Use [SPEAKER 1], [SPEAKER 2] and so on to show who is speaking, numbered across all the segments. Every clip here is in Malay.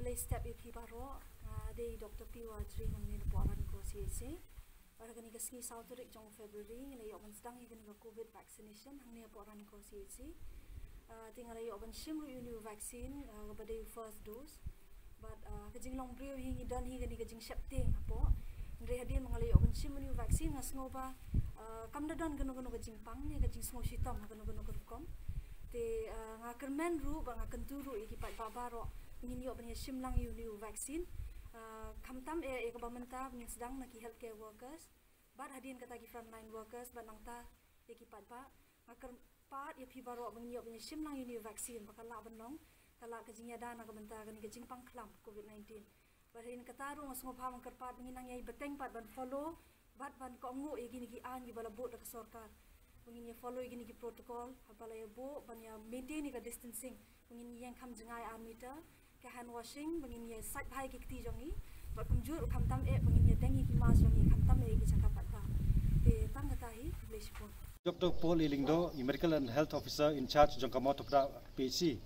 [SPEAKER 1] lay step iki paro de Dr. P Wajri ngamni laporan ko CAC para kani kaski South Rik jong February lay oban sedang ikani ka COVID vaccination hangni laporan ko CAC tinggal lay oban shimru uni vaccine pada first dose but kajing long brew hingi dan hingani kajing septing apo ndre hadin mangalay oban shimru uni vaccine ngasngoba kamda dan gano kajing pang ni kajing smo shitam gano kurkom te ngakermen ru ba ngakenturu iki pat babaro ingin yo punya shimlang uni vaccine kamtam ke bamenta punya sedang naki healthcare workers bat hadin kata ki frontline workers bat nangta ki pat ba ngaker pat ya pi baro ingin yo punya shimlang uni vaccine bakala benong kala kajinya dana ka benta kan kajing pangklam covid-19 bat hadin kata ru ngasngo pha mangker pat ingin nang yai beteng pat ban follow bat ban ko ngu igini ki an ki bala bot ka sarkar ingin ya follow igini ki protocol apala ya bo ban ya maintain ka distancing ingin yang kam jengai an meter ke hand washing ingin ya sat bhai ki ti jongi bat kumjur kamtam ingin ya dengi ki mas jongi kamtam ki cakap pat te tang kata hi English pun
[SPEAKER 2] Dr. Paul Ilingdo, Medical and Health Officer in charge Jongkamo Topra PHC.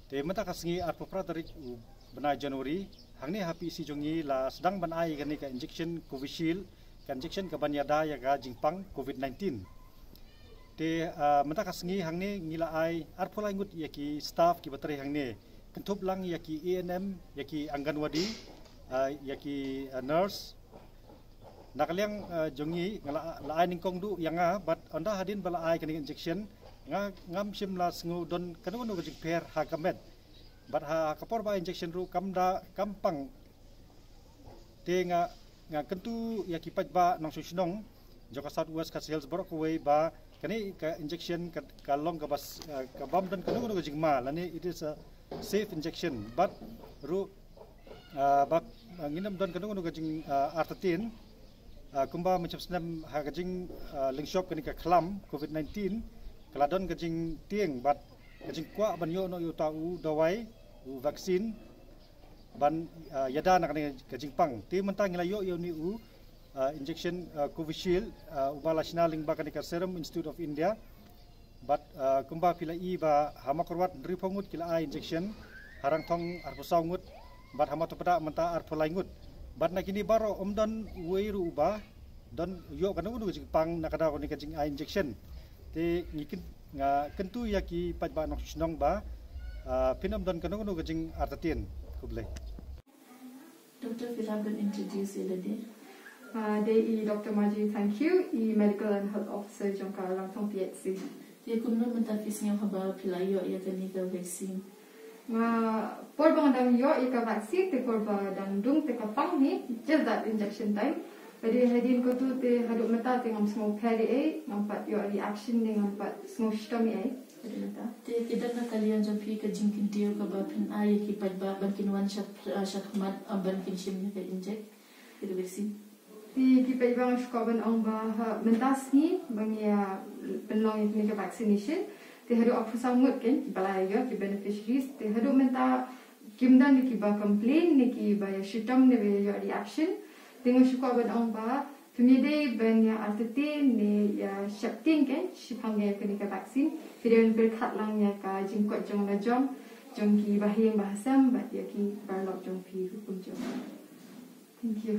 [SPEAKER 2] Te mata kasngi at popra tarik benai Januari hangni HPC jongi la sedang banai gani ka injection Covishield ka injection ka banyada ya ga jingpang COVID-19. Te mata kasngi hangni ngila ai at pola ingut yaki staff ki bateri hangni kentup lang yaki ANM yaki Anganwadi yaki nurse nakaliang jongi ngala laai ningkong du yang but anda hadin bala ai kani injection ngam simla sngu don kanu no gajik per ha kamet but ha kapor ba injection ru kamda kampang te nga kentu yaki pat ba nang susnong joka South West ka sales borok way ba kani ka injection ka long ka bas ka bam dan kanu no gajik ma lani it is a safe injection but ru bak nginam don kanu no gajing artatin kumba macam senam ha gajing lingshop kani ka klam COVID-19 kaladon gajing tieng but gajing kwa banyo no yu tau dawai u vaksin ban yada nak ni gajing pang ti mentang ngila yo ni u injection Covishield ubala sinaling ba kani ka Serum Institute of India but kumba pila i ba hama korwat dri pongut kila ai injection harang thong arpusau ngut but hama to pada menta arpulai ngut but nakini baro omdan weiru ba dan yo kanu nu pang nakada ko ni kajing ai injection te ngikin nga kentu yaki pat ba nok snong ba pinam dan kanu nu kajing artatin kublai
[SPEAKER 3] Dr. Filaban introduce you
[SPEAKER 4] Dr. Maji, thank you. Medical and Health Officer Jongka Langtong PHC.
[SPEAKER 3] Dia kuno mentafis yang haba pilayo ya kani ka vaksin.
[SPEAKER 4] Por bang dang yo ika vaksin te por ba dang dung te kapang ni just that injection time. Jadi hadin ko tu te haduk mata te ngam small peri nampat yo reaction ni nampat small stomach hadin mata.
[SPEAKER 3] Te kita na kalian jampi ka jingkin tiu ka ba pin ai ki pat ba ban kinwan shakmat ban kin shim ni ka inject ka vaksin.
[SPEAKER 4] Di kita ibang sekolah ang bah mentas ni bangia penlong ini ke vaccination. Te hadu aku samut kan balai yo ki beneficiaries. Te hadu menta kimdan ni ki ba complain ni ki ba ya shitam ni be yo reaction. Tengok sekolah ang bah tumide bangia artetin ni ya shapting kan shipang ya ke ni ke vaksin. Kemudian berkat lang ya ka jingkot jong la jong ki bahing bahasam bat ya ki barlok jong pi hukum jong. Thank you.